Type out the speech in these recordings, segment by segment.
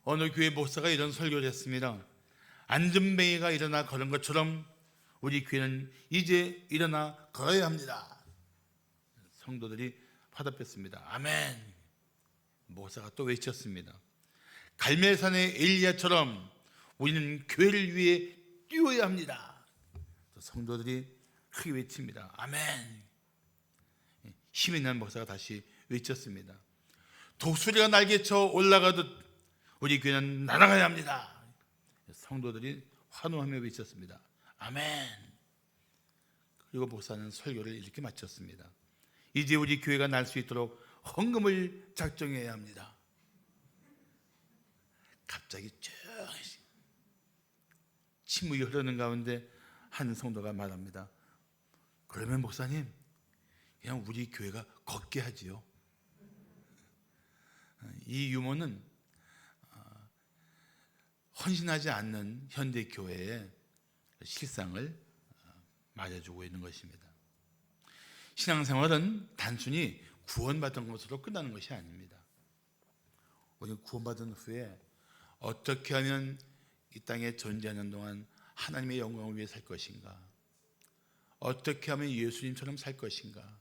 어느 교회 목사가 이런 설교를 했습니다. 안전뱅이가 일어나 걸은 것처럼 우리 교회는 이제 일어나 걸어야 합니다. 성도들이 화답했습니다. 아멘. 목사가 또 외쳤습니다. 갈멜산의 엘리야처럼 우리는 교회를 위해 뛰어야 합니다. 성도들이 크게 외칩니다. 아멘. 힘이 난 목사가 다시 외쳤습니다. 독수리가 날개쳐 올라가듯 우리 교회는 날아가야 합니다. 성도들이 환호하며 외쳤습니다. 아멘. 그리고 목사는 설교를 이렇게 마쳤습니다. 이제 우리 교회가 날 수 있도록 헌금을 작정해야 합니다. 갑자기 쭉 침묵이 흐르는 가운데 한 성도가 말합니다. 그러면 목사님, 그냥 우리 교회가 걷게 하지요. 이 유머는 헌신하지 않는 현대 교회의 실상을 말해주고 있는 것입니다. 신앙생활은 단순히 구원받은 것으로 끝나는 것이 아닙니다. 우리는 구원받은 후에 어떻게 하면 이 땅에 존재하는 동안 하나님의 영광을 위해 살 것인가, 어떻게 하면 예수님처럼 살 것인가,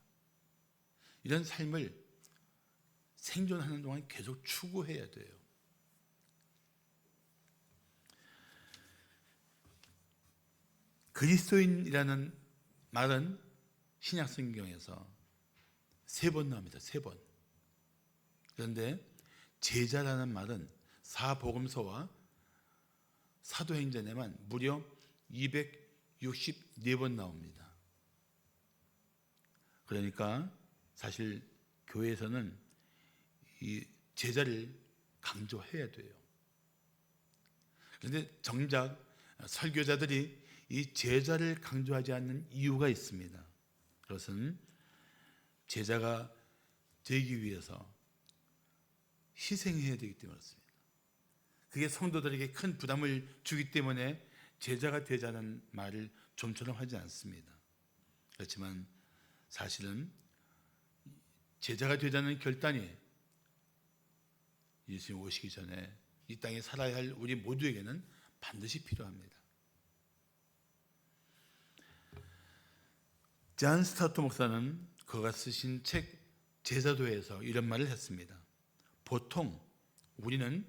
이런 삶을 생존하는 동안 계속 추구해야 돼요. 그리스도인이라는 말은 신약 성경에서 3번 나옵니다. 3번. 그런데 제자라는 말은 사복음서와 사도행전에만 무려 264번 나옵니다. 그러니까 사실 교회에서는 이 제자를 강조해야 돼요. 그런데 정작 설교자들이 이 제자를 강조하지 않는 이유가 있습니다. 그것은 제자가 되기 위해서 희생해야 되기 때문에 그렇습니다. 그게 성도들에게 큰 부담을 주기 때문에 제자가 되자는 말을 좀처럼 하지 않습니다. 그렇지만 사실은 제자가 되자는 결단이 예수님 오시기 전에 이 땅에 살아야 할 우리 모두에게는 반드시 필요합니다. 잔 스타트 목사는 그가 쓰신 책 제자도에서 이런 말을 했습니다. 보통 우리는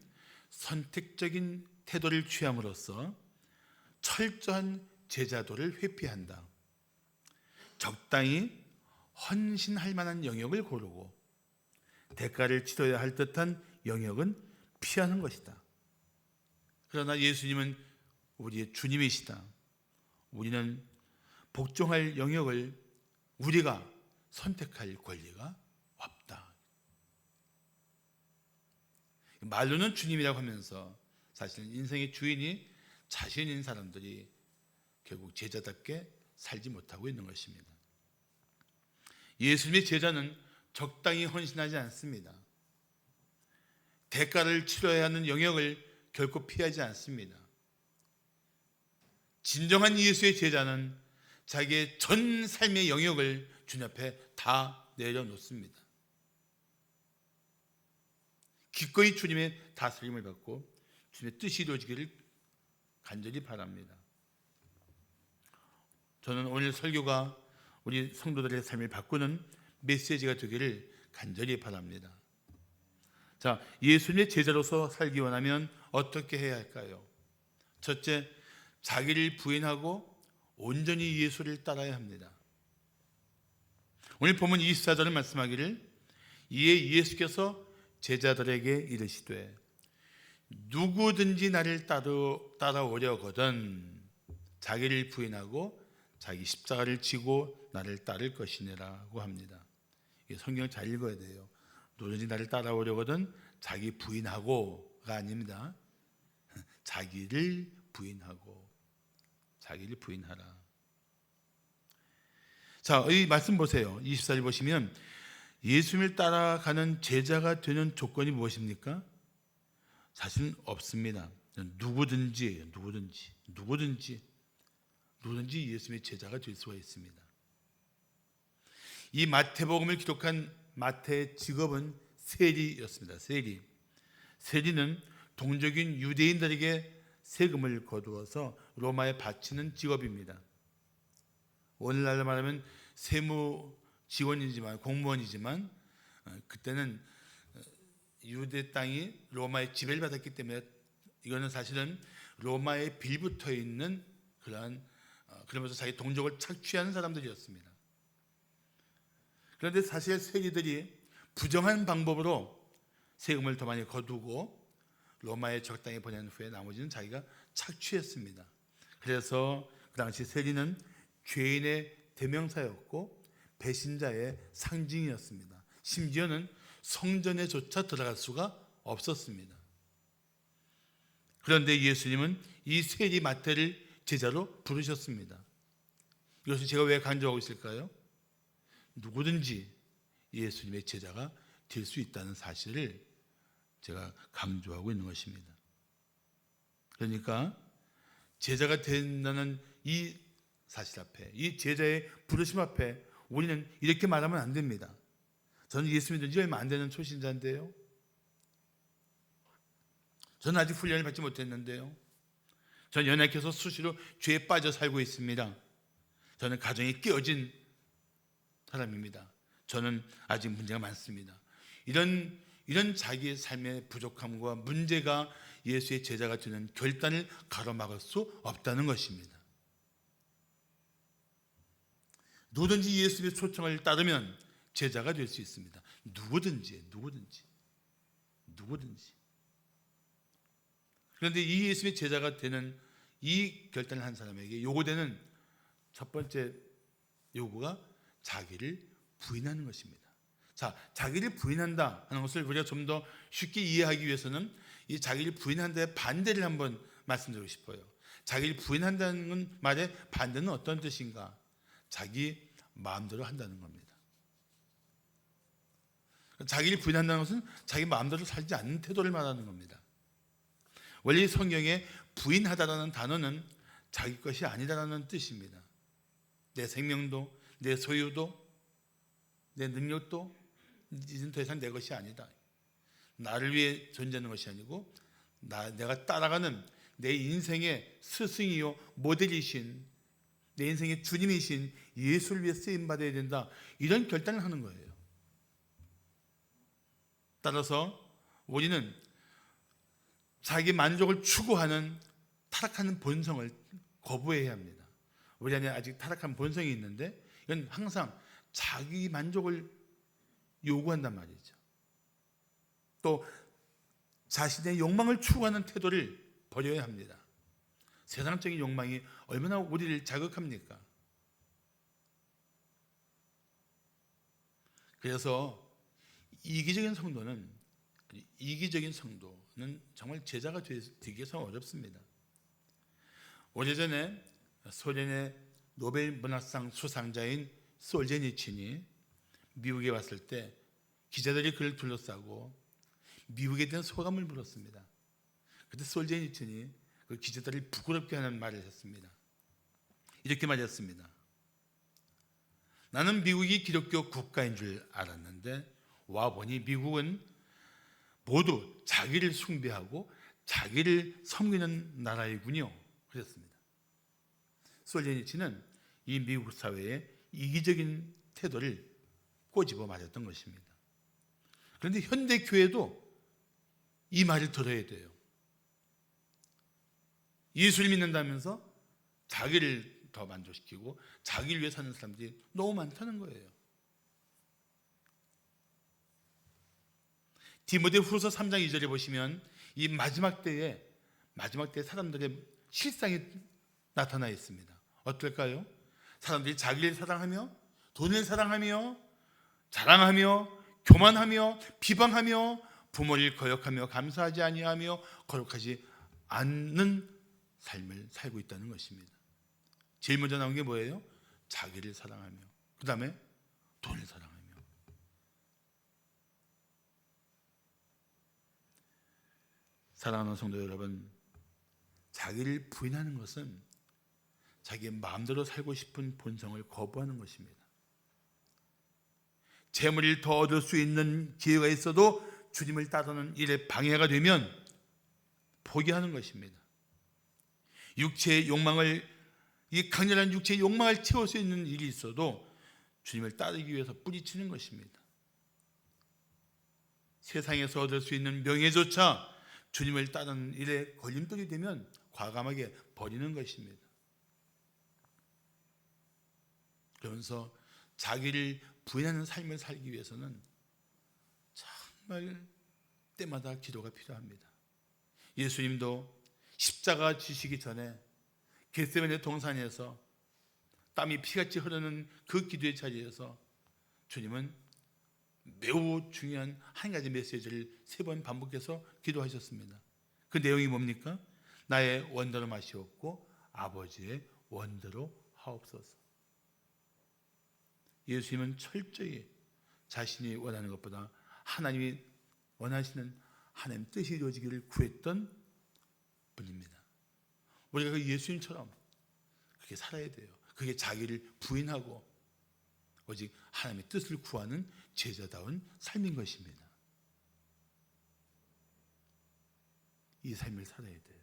선택적인 태도를 취함으로써 철저한 제자도를 회피한다. 적당히 헌신할 만한 영역을 고르고 대가를 치러야 할 듯한 영역은 피하는 것이다. 그러나 예수님은 우리의 주님이시다. 우리는 복종할 영역을 우리가 선택할 권리가 없다. 말로는 주님이라고 하면서 사실은 인생의 주인이 자신인 사람들이 결국 제자답게 살지 못하고 있는 것입니다. 예수님의 제자는 적당히 헌신하지 않습니다. 대가를 치러야 하는 영역을 결코 피하지 않습니다. 진정한 예수의 제자는 자기의 전 삶의 영역을 주님 앞에 다 내려놓습니다. 기꺼이 주님의 다스림을 받고 주님의 뜻이 이루어지기를 간절히 바랍니다. 저는 오늘 설교가 우리 성도들의 삶을 바꾸는 메시지가 되기를 간절히 바랍니다. 자, 예수님의 제자로서 살기 원하면 어떻게 해야 할까요? 첫째, 자기를 부인하고 온전히 예수를 따라야 합니다. 오늘 본문 24절은 말씀하기를 이에 예수께서 제자들에게 이르시되 누구든지 나를 따라오려거든 자기를 부인하고 자기 십자가를 지고 나를 따를 것이니라고 합니다. 성경 잘 읽어야 돼요. 누구든지 나를 따라오려거든 자기 부인하고가 아닙니다. 자기를 부인하고 자기를 부인하라. 자, 이 말씀 보세요. 24절 보시면 예수님을 따라가는 제자가 되는 조건이 무엇입니까? 사실은 없습니다. 누구든지 예수님의 제자가 될 수가 있습니다. 이 마태복음을 기록한 마태의 직업은 세리였습니다. 세리는 동족인 유대인들에게 세금을 거두어서 로마에 바치는 직업입니다. 오늘날로 말하면 세무 직원이지만 공무원이지만 그때는 유대 땅이 로마의 지배를 받았기 때문에 이거는 사실은 로마에 빌붙어 있는 그러면서 자기 동족을 착취하는 사람들이었습니다. 그런데 사실 세리들이 부정한 방법으로 세금을 더 많이 거두고 로마에 적당히 보낸 후에 나머지는 자기가 착취했습니다. 그래서 그 당시 세리는 죄인의 대명사였고 배신자의 상징이었습니다. 심지어는 성전에조차 들어갈 수가 없었습니다. 그런데 예수님은 이 세리 마태를 제자로 부르셨습니다. 이것을 제가 왜 강조하고 있을까요? 누구든지 예수님의 제자가 될 수 있다는 사실을 제가 강조하고 있는 것입니다. 그러니까 제자가 된다는 이 사실 앞에, 이 제자의 부르심 앞에 우리는 이렇게 말하면 안 됩니다. 저는 예수 믿은 지 얼마 안 되는 초신자인데요. 저는 아직 훈련을 받지 못했는데요. 저는 연약해서 수시로 죄에 빠져 살고 있습니다. 저는 가정이 깨어진 사람입니다. 저는 아직 문제가 많습니다. 이런 자기의 삶의 부족함과 문제가 예수의 제자가 되는 결단을 가로막을 수 없다는 것입니다. 누구든지 예수의 초청을 따르면 제자가 될 수 있습니다. 누구든지. 그런데 이 예수의 제자가 되는 이 결단을 한 사람에게 요구되는 첫 번째 요구가 자기를 부인하는 것입니다. 자, 자기를 부인한다 하는 것을 우리가 좀 더 쉽게 이해하기 위해서는 이 자기를 부인한다의 반대를 한번 말씀드리고 싶어요. 자기를 부인한다는 말의 반대는 어떤 뜻인가? 자기 마음대로 한다는 겁니다. 자기를 부인한다는 것은 자기 마음대로 살지 않는 태도를 말하는 겁니다. 원래 성경에 부인하다라는 단어는 자기 것이 아니다라는 뜻입니다. 내 생명도, 내 소유도, 내 능력도 이제는 더 이상 내 것이 아니다. 나를 위해 존재하는 것이 아니고 내가 따라가는 내 인생의 스승이요 모델이신, 내 인생의 주님이신 예수를 위해 쓰임받아야 된다. 이런 결단을 하는 거예요. 따라서 우리는 자기 만족을 추구하는 타락하는 본성을 거부해야 합니다. 우리 안에 아직 타락한 본성이 있는데 이건 항상 자기 만족을 요구한단 말이죠. 또 자신의 욕망을 추구하는 태도를 버려야 합니다. 세상적인 욕망이 얼마나 우리를 자극합니까? 그래서 이기적인 성도는 정말 제자가 되기 위해서 어렵습니다. 오래전에 소련의 노벨 문학상 수상자인 솔제니친이 미국에 왔을 때 기자들이 그를 둘러싸고 미국에 대한 소감을 물었습니다. 그때 솔제니친이 그 기자들을 부끄럽게 하는 말을 했습니다. 이렇게 말했습니다. 나는 미국이 기독교 국가인 줄 알았는데 와보니 미국은 모두 자기를 숭배하고 자기를 섬기는 나라이군요. 그랬습니다. 솔제니친은 이 미국 사회의 이기적인 태도를 꼬집어 말했던 것입니다. 그런데 현대 교회도 이 말을 들어야 돼요. 예수를 믿는다면서 자기를 더 만족시키고 자기를 위해 사는 사람들이 너무 많다는 거예요. 디모데후서 3장 2절에 보시면 이 마지막 때에 사람들의 실상이 나타나 있습니다. 어떨까요? 사람들이 자기를 사랑하며 돈을 사랑하며 자랑하며 교만하며 비방하며 부모를 거역하며 감사하지 아니하며 거룩하지 않는 삶을 살고 있다는 것입니다. 제일 먼저 나온 게 뭐예요? 자기를 사랑하며 그 다음에 돈을 사랑하며. 사랑하는 성도 여러분, 자기를 부인하는 것은 자기의 마음대로 살고 싶은 본성을 거부하는 것입니다. 재물을 더 얻을 수 있는 기회가 있어도 주님을 따르는 일에 방해가 되면 포기하는 것입니다. 육체의 욕망을, 이 강렬한 육체의 욕망을 채울 수 있는 일이 있어도 주님을 따르기 위해서 뿌리치는 것입니다. 세상에서 얻을 수 있는 명예조차 주님을 따르는 일에 걸림돌이 되면 과감하게 버리는 것입니다. 그러면서 자기를 부인하는 삶을 살기 위해서는 정말 때마다 기도가 필요합니다. 예수님도 십자가 지시기 전에 겟세마네 동산에서 땀이 피같이 흐르는 그 기도의 자리에서 주님은 매우 중요한 한 가지 메시지를 3번 반복해서 기도하셨습니다. 그 내용이 뭡니까? 나의 원대로 마시옵고 아버지의 원대로 하옵소서. 예수님은 철저히 자신이 원하는 것보다 하나님이 원하시는 하나님 뜻이 이루어지기를 구했던 분입니다. 우리가 그 예수님처럼 그렇게 살아야 돼요. 그게 자기를 부인하고 오직 하나님의 뜻을 구하는 제자다운 삶인 것입니다. 이 삶을 살아야 돼요.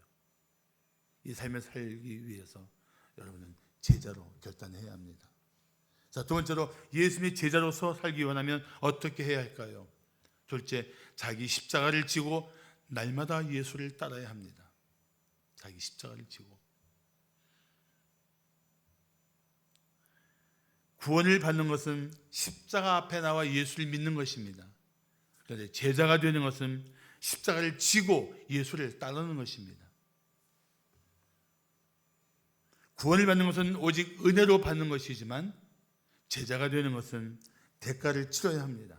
이 삶을 살기 위해서 여러분은 제자로 결단해야 합니다. 자, 두 번째로 예수님의 제자로서 살기 원하면 어떻게 해야 할까요? 둘째, 자기 십자가를 지고 날마다 예수를 따라야 합니다. 자기 십자가를 지고. 구원을 받는 것은 십자가 앞에 나와 예수를 믿는 것입니다. 그런데 제자가 되는 것은 십자가를 지고 예수를 따르는 것입니다. 구원을 받는 것은 오직 은혜로 받는 것이지만 제자가 되는 것은 대가를 치러야 합니다.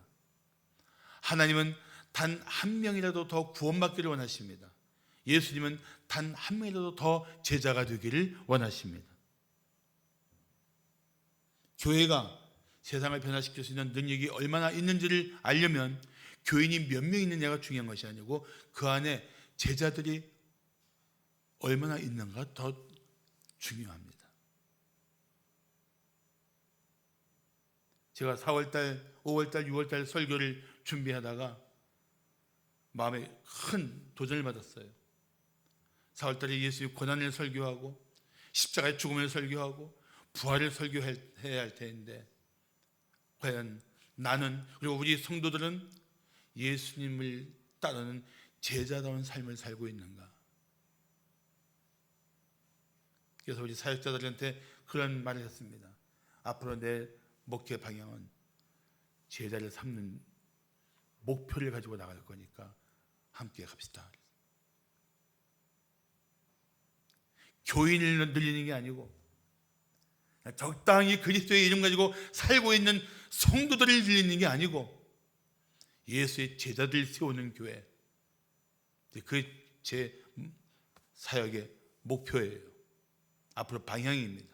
하나님은 단 한 명이라도 더 구원받기를 원하십니다. 예수님은 단 한 명이라도 더 제자가 되기를 원하십니다. 교회가 세상을 변화시킬 수 있는 능력이 얼마나 있는지를 알려면 교인이 몇 명 있느냐가 중요한 것이 아니고 그 안에 제자들이 얼마나 있는가 더 중요합니다. 제가 4월달, 5월달, 6월달 설교를 준비하다가 마음에 큰 도전을 받았어요. 4월달에 예수의 고난을 설교하고 십자가의 죽음을 설교하고 부활을 설교해야 할 텐데 과연 나는 그리고 우리 성도들은 예수님을 따르는 제자다운 삶을 살고 있는가? 그래서 우리 사역자들한테 그런 말을 했습니다. 앞으로 내 목회 방향은 제자를 삼는 목표를 가지고 나갈 거니까 함께 갑시다. 교인을 늘리는 게 아니고 적당히 그리스도의 이름 가지고 살고 있는 성도들을 늘리는 게 아니고 예수의 제자들 세우는 교회, 그 제 사역의 목표예요. 앞으로 방향입니다.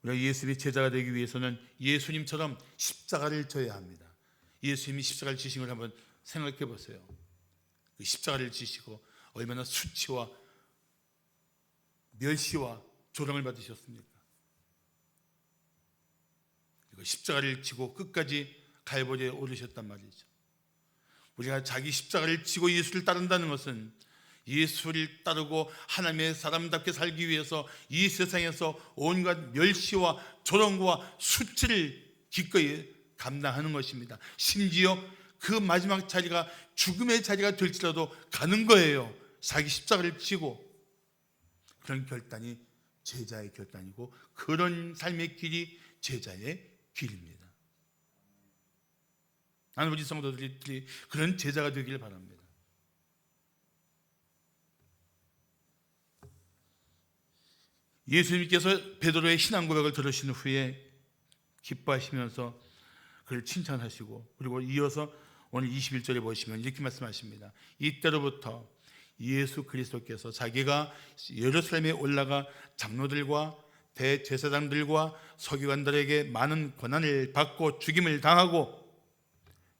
우리가 예수의 제자가 되기 위해서는 예수님처럼 십자가를 져야 합니다. 예수님이 십자가를 지신 걸 한번 생각해 보세요. 그 십자가를 지시고 얼마나 수치와 멸시와 조롱을 받으셨습니까? 그리고 십자가를 지고 끝까지 갈보리에 오르셨단 말이죠. 우리가 자기 십자가를 지고 예수를 따른다는 것은 예수를 따르고 하나님의 사람답게 살기 위해서 이 세상에서 온갖 멸시와 조롱과 수치를 기꺼이 감당하는 것입니다. 심지어 그 마지막 자리가 죽음의 자리가 될지라도 가는 거예요. 자기 십자가를 지고. 그런 결단이 제자의 결단이고 그런 삶의 길이 제자의 길입니다. 나는 우리 성도들이 그런 제자가 되기를 바랍니다. 예수님께서 베드로의 신앙 고백을 들으신 후에 기뻐하시면서 그를 칭찬하시고 그리고 이어서 오늘 21절에 보시면 이렇게 말씀하십니다. 이때로부터 예수 그리스도께서 자기가 예루살렘에 올라가 장로들과 대제사장들과 서기관들에게 많은 고난을 받고 죽임을 당하고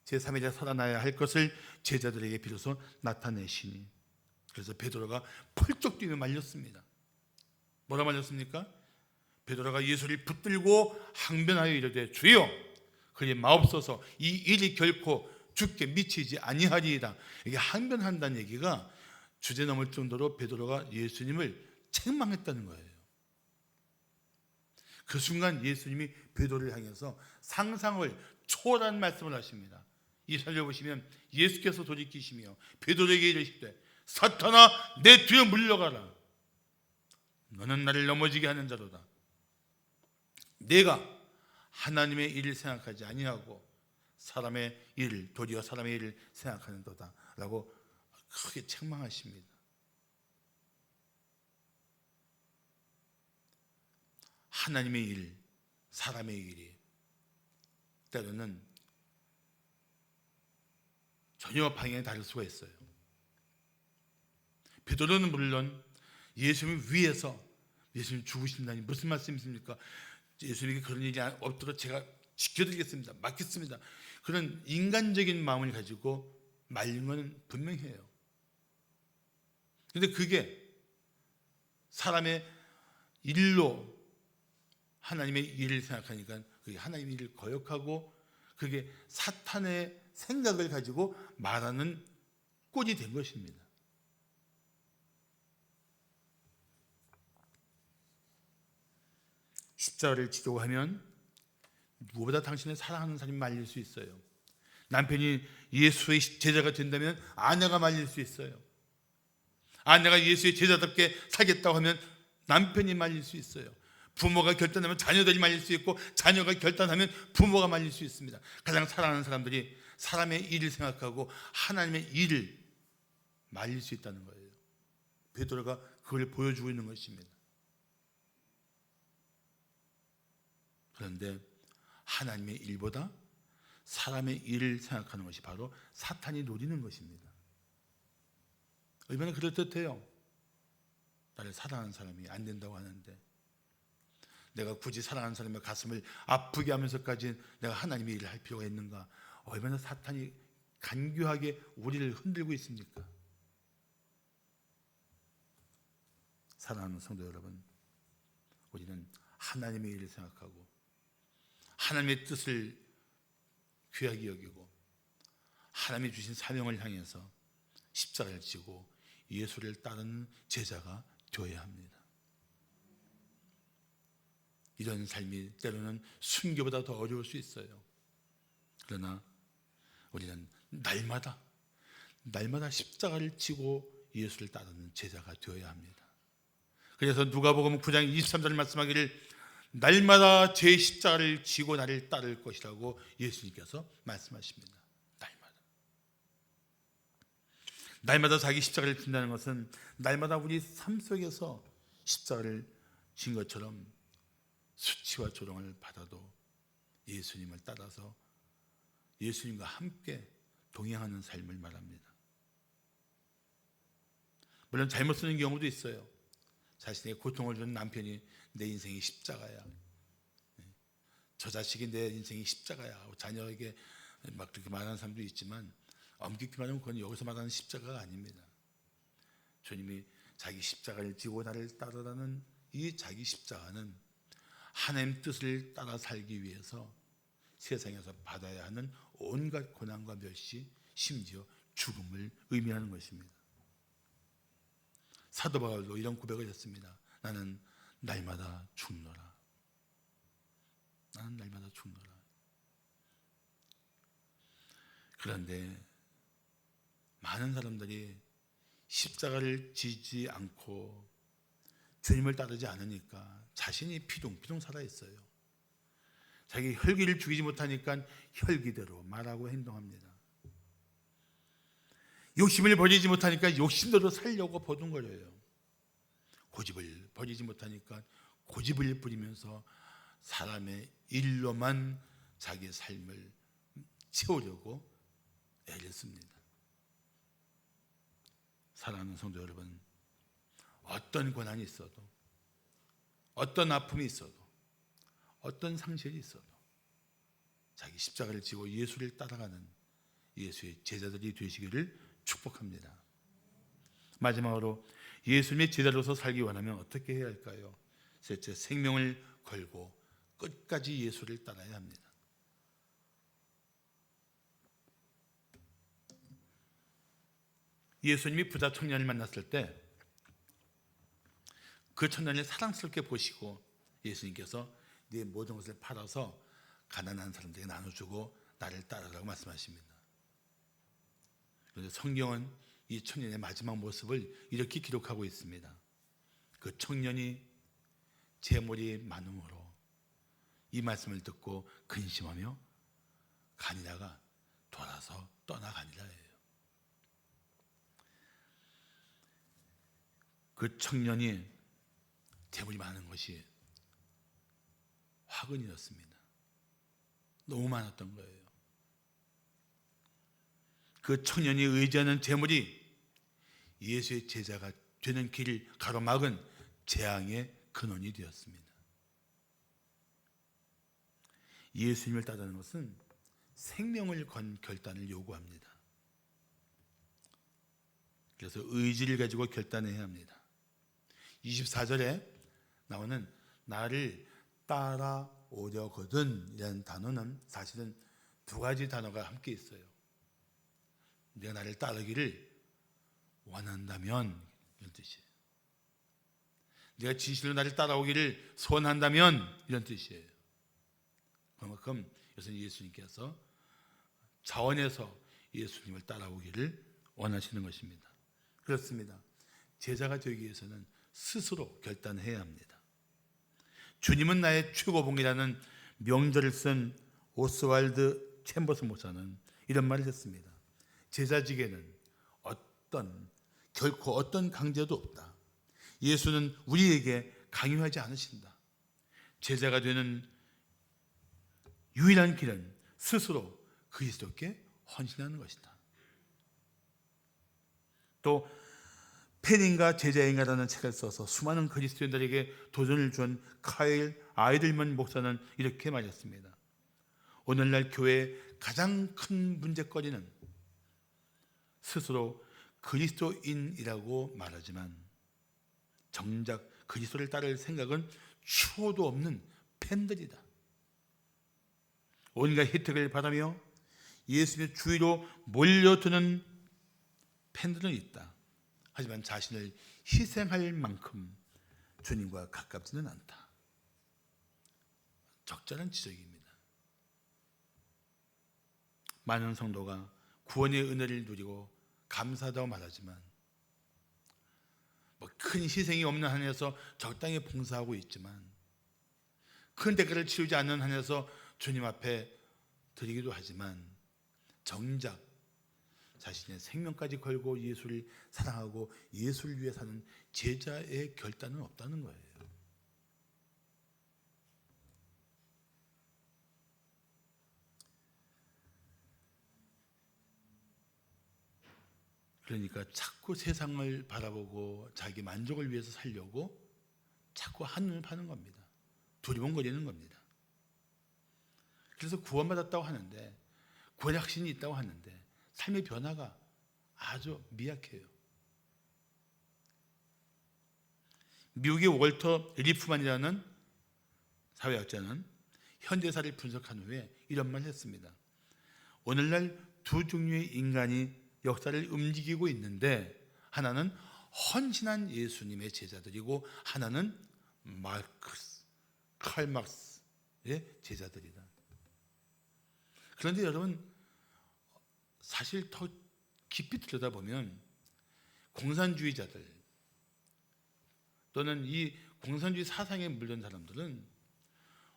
제3일에 살아나야 할 것을 제자들에게 비로소 나타내시니. 그래서 베드로가 펄쩍 뛰며 말렸습니다. 뭐라 말렸습니까? 베드로가 예수를 붙들고 항변하여 이르되 주여, 그리 마옵소서. 이 일이 결코 죽게 미치지 아니하리이다. 이게 항변한다는 얘기가 주제 넘을 정도로 베드로가 예수님을 책망했다는 거예요. 그 순간 예수님이 베드로를 향해서 상상을 초월한 말씀을 하십니다. 이 설교 보시면 예수께서 돌이키시며 베드로에게 이르시되 사탄아 내 뒤에 물러가라. 너는 나를 넘어지게 하는 자로다. 내가 하나님의 일을 생각하지 아니하고 사람의 일을 도리어 사람의 일을 생각하는도다 라고 크게 책망하십니다. 하나님의 일, 사람의 일이 때로는 전혀 방향이 다를 수가 있어요. 베드로는 물론 예수님 위해서 예수님 죽으신다니 무슨 말씀이십니까? 예수님에게 그런 일이 없도록 제가 지켜드리겠습니다. 맡겠습니다. 그런 인간적인 마음을 가지고 말린 건 분명해요. 그런데 그게 사람의 일로 하나님의 일을 생각하니까 그게 하나님의 일을 거역하고 그게 사탄의 생각을 가지고 말하는 꼴이 된 것입니다. 십자가를 지려고 하면 누구보다 당신을 사랑하는 사람이 말릴 수 있어요. 남편이 예수의 제자가 된다면 아내가 말릴 수 있어요. 아내가 예수의 제자답게 살겠다고 하면 남편이 말릴 수 있어요. 부모가 결단하면 자녀들이 말릴 수 있고 자녀가 결단하면 부모가 말릴 수 있습니다. 가장 사랑하는 사람들이 사람의 일을 생각하고 하나님의 일을 말릴 수 있다는 거예요. 베드로가 그걸 보여주고 있는 것입니다. 그런데 하나님의 일보다 사람의 일을 생각하는 것이 바로 사탄이 노리는 것입니다. 얼마나 그럴듯해요. 나를 사랑하는 사람이 안 된다고 하는데 내가 굳이 사랑하는 사람의 가슴을 아프게 하면서까지 내가 하나님의 일을 할 필요가 있는가? 얼마나 사탄이 간교하게 우리를 흔들고 있습니까? 사랑하는 성도 여러분, 우리는 하나님의 일을 생각하고 하나님의 뜻을 귀하게 여기고 하나님이 주신 사명을 향해서 십자가를 지고 예수를 따르는 제자가 되어야 합니다. 이런 삶이 때로는 순교보다 더 어려울 수 있어요. 그러나 우리는 날마다 십자가를 지고 예수를 따르는 제자가 되어야 합니다. 그래서 누가복음 9장 23절 말씀하기를 날마다 제 십자가를 지고 나를 따를 것이라고 예수님께서 말씀하십니다. 날마다 자기 십자가를 진다는 것은 날마다 우리 삶 속에서 십자가를 진 것처럼 수치와 조롱을 받아도 예수님을 따라서 예수님과 함께 동행하는 삶을 말합니다. 물론 잘못 쓰는 경우도 있어요. 자신에게 고통을 주는 남편이 내 인생이 십자가야, 저 자식이 내 인생이 십자가야, 자녀에게 막 그렇게 말하는 사람도 있지만 엄격히 말하면 그건 여기서 말하는 십자가가 아닙니다. 주님이 자기 십자가를 지고 나를 따르라는 이 자기 십자가는 하나님 뜻을 따라 살기 위해서 세상에서 받아야 하는 온갖 고난과 멸시, 심지어 죽음을 의미하는 것입니다. 사도 바울도 이런 고백을 했습니다. 나는 날마다 죽노라. 나는 날마다 죽노라. 그런데 많은 사람들이 십자가를 지지 않고 주님을 따르지 않으니까 자신이 피둥피둥 살아있어요. 자기 혈기를 죽이지 못하니까 혈기대로 말하고 행동합니다. 욕심을 버리지 못하니까 욕심대로 살려고 버둥거려요. 고집을 버리지 못하니까 고집을 부리면서 사람의 일로만 자기 삶을 채우려고 애를 씁니다. 사랑하는 성도 여러분, 어떤 고난이 있어도, 어떤 아픔이 있어도, 어떤 상실이 있어도 자기 십자가를 지고 예수를 따라가는 예수의 제자들이 되시기를 축복합니다. 마지막으로 예수님의 제자로서 살기 원하면 어떻게 해야 할까요? 셋째, 생명을 걸고 끝까지 예수를 따라야 합니다. 예수님이 부자 청년을 만났을 때 그 청년을 사랑스럽게 보시고 예수님께서 네 모든 것을 팔아서 가난한 사람들에게 나눠주고 나를 따르라고 말씀하십니다. 그래서 성경은 이 청년의 마지막 모습을 이렇게 기록하고 있습니다. 그 청년이 재물이 많음으로 이 말씀을 듣고 근심하며 가니다가 돌아서 떠나가니라예요. 그 청년이 재물이 많은 것이 화근이었습니다. 너무 많았던 거예요. 그 청년이 의지하는 재물이 예수의 제자가 되는 길을 가로막은 재앙의 근원이 되었습니다. 예수님을 따르는 것은 생명을 건 결단을 요구합니다. 그래서 의지를 가지고 결단해야 합니다. 24절에 나오는 나를 따라오려거든 이라는 단어는 사실은 두 가지 단어가 함께 있어요. 내가 나를 따르기를 원한다면 이런 뜻이에요. 내가 진실로 나를 따라오기를 소원한다면 이런 뜻이에요. 그만큼 이것은 예수님께서 자원해서 예수님을 따라오기를 원하시는 것입니다. 그렇습니다. 제자가 되기 위해서는 스스로 결단해야 합니다. 주님은 나의 최고봉이라는 명절을 쓴 오스왈드 챔버스 목사는 이런 말을 했습니다. 제자직에는 결코 어떤 강제도 없다. 예수는 우리에게 강요하지 않으신다. 제자가 되는 유일한 길은 스스로 그리스도께 헌신하는 것이다. 또 팬인가 제자인가라는 책을 써서 수많은 그리스도인들에게 도전을 준 카일 아이들먼 목사는 이렇게 말했습니다. 오늘날 교회의 가장 큰 문제거리는 스스로 그리스도인이라고 말하지만 정작 그리스도를 따를 생각은 추호도 없는 팬들이다. 온갖 혜택을 받으며 예수님의 주위로 몰려드는 팬들은 있다. 하지만 자신을 희생할 만큼 주님과 가깝지는 않다. 적절한 지적입니다. 많은 성도가 구원의 은혜를 누리고 감사하다고 말하지만 큰 희생이 없는 한에서 적당히 봉사하고 있지만 큰 대가를 치르지 않는 한에서 주님 앞에 드리기도 하지만 정작 자신의 생명까지 걸고 예수를 사랑하고 예수를 위해 사는 제자의 결단은 없다는 거예요. 그러니까 자꾸 세상을 바라보고 자기 만족을 위해서 살려고 자꾸 한눈을 파는 겁니다. 두리번거리는 겁니다. 그래서 구원받았다고 하는데 구원의 확신이 있다고 하는데 삶의 변화가 아주 미약해요. 미국의 월터 리프만이라는 사회학자는 현대사를 분석한 후에 이런 말을 했습니다. 오늘날 두 종류의 인간이 역사를 움직이고 있는데 하나는 헌신한 예수님의 제자들이고 하나는 칼 막스의 제자들이다. 그런데 여러분 사실 더 깊이 들여다보면 공산주의자들 또는 이 공산주의 사상에 물든 사람들은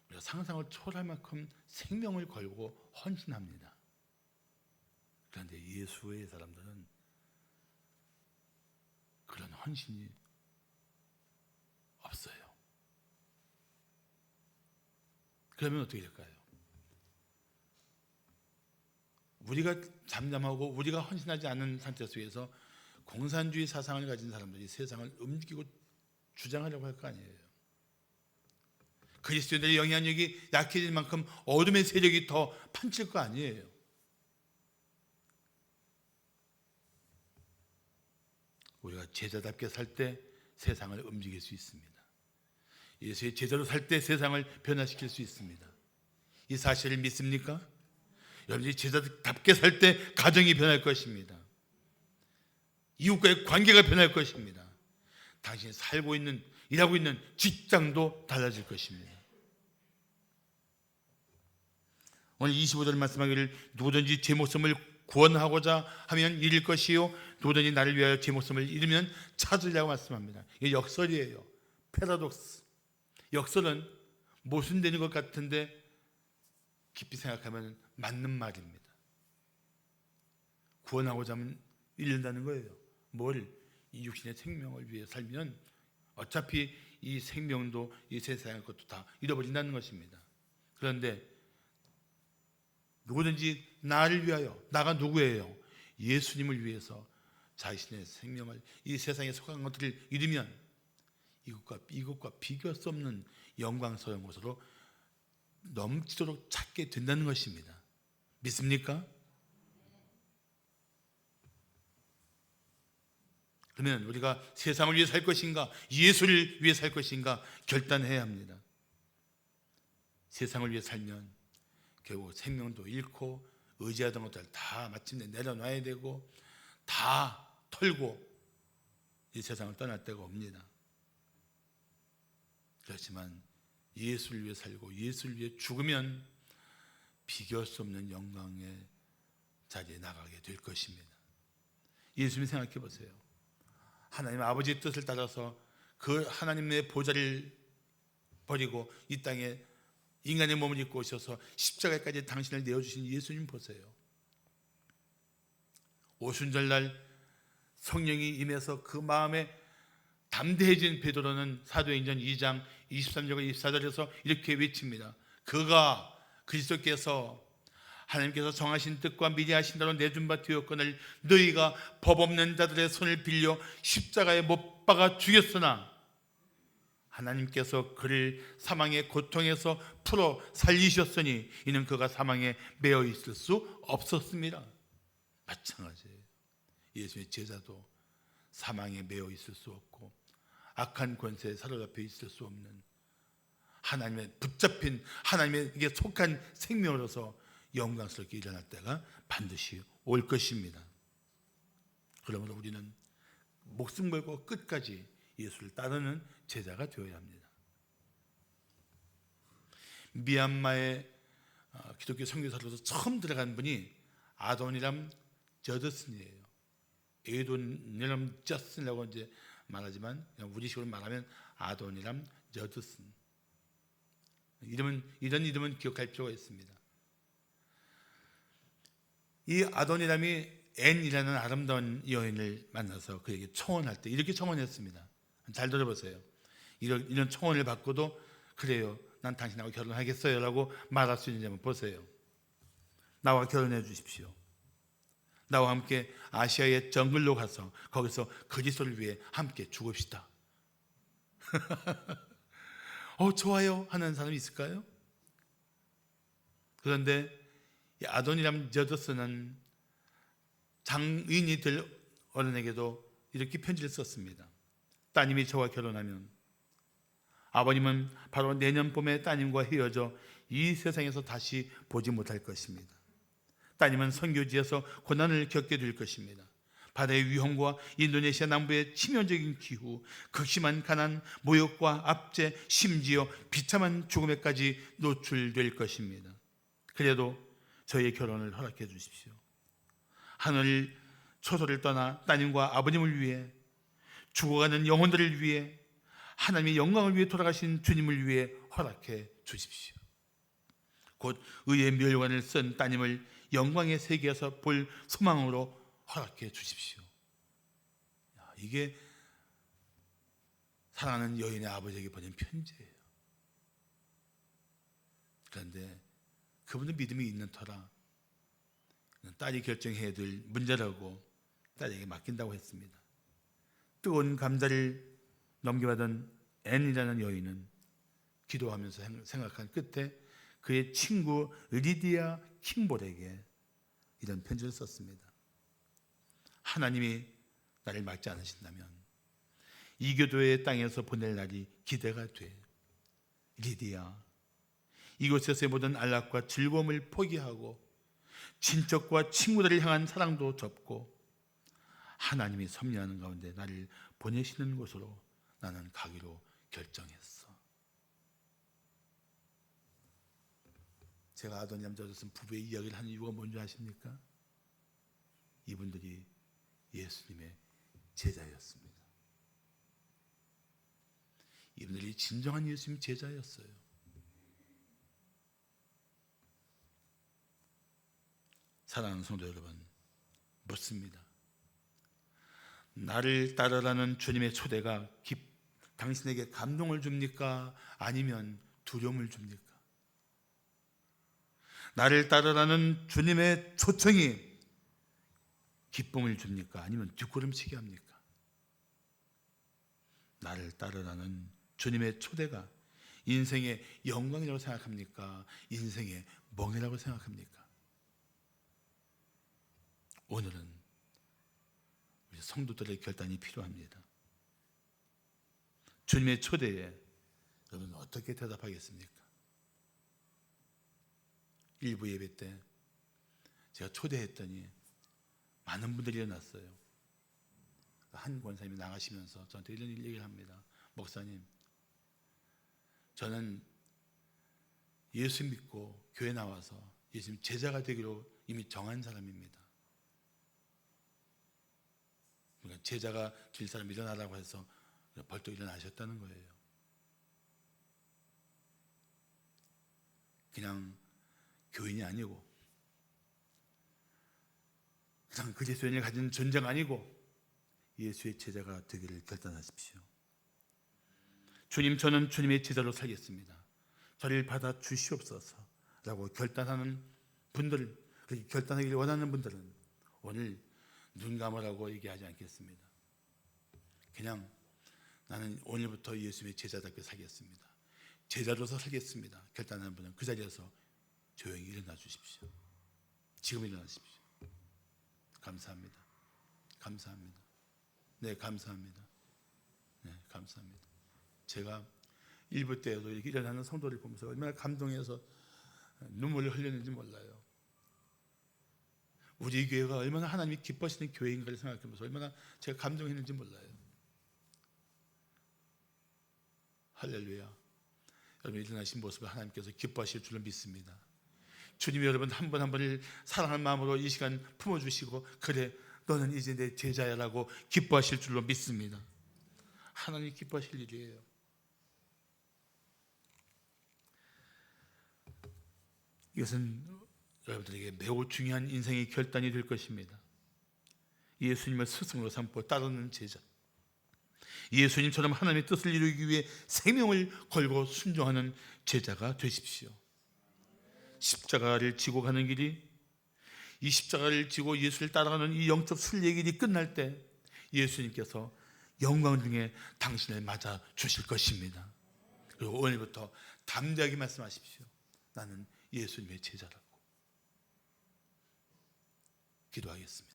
우리가 상상을 초월할 만큼 생명을 걸고 헌신합니다. 그런데 예수의 사람들은 그런 헌신이 없어요. 그러면 어떻게 될까요? 우리가 잠잠하고 우리가 헌신하지 않는 상태 속에서 공산주의 사상을 가진 사람들이 세상을 움직이고 주장하려고 할 거 아니에요. 그리스도인들의 영향력이 약해질 만큼 어둠의 세력이 더 판칠 거 아니에요. 우리가 제자답게 살 때 세상을 움직일 수 있습니다. 예수의 제자로 살 때 세상을 변화시킬 수 있습니다. 이 사실을 믿습니까? 여러분이 제자답게 살 때 가정이 변할 것입니다. 이웃과의 관계가 변할 것입니다. 당신이 살고 있는, 일하고 있는 직장도 달라질 것입니다. 오늘 25절 말씀하기를 누구든지 제 목숨을 구원하고자 하면 잃을 것이요 누구든지 나를 위하여 제 목숨을 잃으면 찾으려고 말씀합니다. 이게 역설이에요. 패러독스. 역설은 모순되는 것 같은데 깊이 생각하면 맞는 말입니다. 구원하고자 하면 잃는다는 거예요. 뭘? 이 육신의 생명을 위해 살면 어차피 이 생명도 이 세상의 것도 다 잃어버린다는 것입니다. 그런데 누구든지 나를 위하여, 나가 누구예요? 예수님을 위해서 자신의 생명을, 이 세상에 속한 것들을 잃으면 이것과 비교할 수 없는 영광스러운 것으로 넘치도록 찾게 된다는 것입니다. 믿습니까? 그러면 우리가 세상을 위해 살 것인가, 예수를 위해 살 것인가 결단해야 합니다. 세상을 위해 살면 결국 생명도 잃고 의지하던 것들 다 마침내 내려놔야 되고 다 털고 이 세상을 떠날 데가 옵니다. 그렇지만 예수를 위해 살고 예수를 위해 죽으면 비교할 수 없는 영광의 자리에 나가게 될 것입니다. 예수님 생각해 보세요. 하나님 아버지의 뜻을 따라서 그 하나님의 보좌를 버리고 이 땅에 인간의 몸을 입고 오셔서 십자가까지 당신을 내어주신 예수님 보세요. 오순절날 성령이 임해서 그 마음에 담대해진 베드로는 사도행전 2장 23절과 24절에서 이렇게 외칩니다. 그가 그리스도께서 하나님께서 정하신 뜻과 미리 하신 대로 내준 바 되었거늘 너희가 법 없는 자들의 손을 빌려 십자가에 못 박아 죽였으나 하나님께서 그를 사망의 고통에서 풀어 살리셨으니 이는 그가 사망에 매어 있을 수 없었습니다. 마찬가지예요. 예수의 제자도 사망에 매어 있을 수 없고 악한 권세에 사로잡혀 있을 수 없는 하나님의 붙잡힌 하나님에게 속한 생명으로서 영광스럽게 일어날 때가 반드시 올 것입니다. 그러므로 우리는 목숨 걸고 끝까지 예수를 따르는 제자가 되어야 합니다. 미얀마의 기독교 선교사로서 처음 들어간 분이 아도니람 저드슨이에요. 에도니람 저슨이라고 이제 말하지만 우리식으로 말하면 아도니람 저드슨. 이런 이름은 기억할 필요가 있습니다. 이 아도니람이 앤이라는 아름다운 여인을 만나서 그에게 청혼할 때 이렇게 청혼했습니다. 잘 들어보세요. 이런 청혼을 받고도 그래요, 난 당신하고 결혼하겠어요 라고 말할 수 있는지 한번 보세요. 나와 결혼해 주십시오. 나와 함께 아시아의 정글로 가서 거기서 그리스도를 위해 함께 죽읍시다. 좋아요 하는 사람이 있을까요? 그런데 아도니람 저드슨은 장인이 될 어른에게도 이렇게 편지를 썼습니다. 따님이 저와 결혼하면 아버님은 바로 내년 봄에 따님과 헤어져 이 세상에서 다시 보지 못할 것입니다. 따님은 선교지에서 고난을 겪게 될 것입니다. 바다의 위험과 인도네시아 남부의 치명적인 기후, 극심한 가난, 모욕과 압제, 심지어 비참한 죽음에까지 노출될 것입니다. 그래도 저희의 결혼을 허락해 주십시오. 하늘 초소를 떠나 따님과 아버님을 위해, 죽어가는 영혼들을 위해, 하나님의 영광을 위해 돌아가신 주님을 위해 허락해 주십시오. 곧 의의 멸관을 쓴 따님을 영광의 세계에서 볼 소망으로 허락해 주십시오. 이게 사랑하는 여인의 아버지에게 보낸 편지예요. 그런데 그분은 믿음이 있는 터라 딸이 결정해야 될 문제라고 딸에게 맡긴다고 했습니다. 뜨거운 감자를 넘겨받은 앤이라는 여인은 기도하면서 생각한 끝에 그의 친구 리디아 킴볼에게 이런 편지를 썼습니다. 하나님이 나를 막지 않으신다면 이 교도의 땅에서 보낼 날이 기대가 돼. 리디아, 이곳에서의 모든 안락과 즐거움을 포기하고 친척과 친구들을 향한 사랑도 접고 하나님이 섭리하는 가운데 나를 보내시는 곳으로 나는 가기로 결정했어. 제가 아도니암 저자슨 부부의 이야기를 하는 이유가 뭔지 아십니까? 이분들이 예수님의 제자였습니다. 이분들이 진정한 예수님 제자였어요. 사랑하는 성도 여러분, 묻습니다. 나를 따르라는 주님의 초대가 당신에게 감동을 줍니까? 아니면 두려움을 줍니까? 나를 따르라는 주님의 초청이 기쁨을 줍니까? 아니면 뒷걸음치게 합니까? 나를 따르라는 주님의 초대가 인생의 영광이라고 생각합니까? 인생의 멍이라고 생각합니까? 오늘은 우리 성도들의 결단이 필요합니다. 주님의 초대에 여러분 어떻게 대답하겠습니까? 일부 예배 때 제가 초대했더니 많은 분들이 일어났어요. 한 권사님이 나가시면서 저한테 이런 얘기를 합니다. 목사님, 저는 예수 믿고 교회 나와서 예수님 제자가 되기로 이미 정한 사람입니다. 그러니까 제자가 될 사람 일어나라고 해서 벌떡 일어나셨다는 거예요. 그냥 교인이 아니고 그냥 그리스도인을 가진 존재가 아니고 예수의 제자가 되기를 결단하십시오. 주님, 저는 주님의 제자로 살겠습니다. 저를 받아 주시옵소서 라고 결단하는 분들, 그렇게 결단하기를 원하는 분들은 오늘 눈 감으라고 얘기하지 않겠습니다. 그냥 나는 오늘부터 예수님의 제자답게 살겠습니다. 제자로서 살겠습니다. 결단하는 분은 그 자리에서 조용히 일어나 주십시오. 지금 일어나십시오. 감사합니다. 감사합니다. 네, 감사합니다. 네, 감사합니다. 제가 일부 때에도 이렇게 일어나는 성도를 보면서 얼마나 감동해서 눈물을 흘렸는지 몰라요. 우리 교회가 얼마나 하나님이 기뻐하시는 교회인가를 생각해보면서 얼마나 제가 감동했는지 몰라요. 할렐루야. 여러분 일어나신 모습을 하나님께서 기뻐하실 줄로 믿습니다. 주님이 여러분 한 분 한 분을 사랑하는 마음으로 이 시간 품어주시고 그래 너는 이제 내 제자야 라고 기뻐하실 줄로 믿습니다. 하나님이 기뻐하실 일이에요. 이것은 여러분들에게 매우 중요한 인생의 결단이 될 것입니다. 예수님을 스승으로 삼고 따르는 제자, 예수님처럼 하나님의 뜻을 이루기 위해 생명을 걸고 순종하는 제자가 되십시오. 십자가를 지고 가는 길이, 이 십자가를 지고 예수를 따라가는 이 영적 순례의 길이 끝날 때 예수님께서 영광 중에 당신을 맞아 주실 것입니다. 그리고 오늘부터 담대하게 말씀하십시오. 나는 예수님의 제자라고. 기도하겠습니다.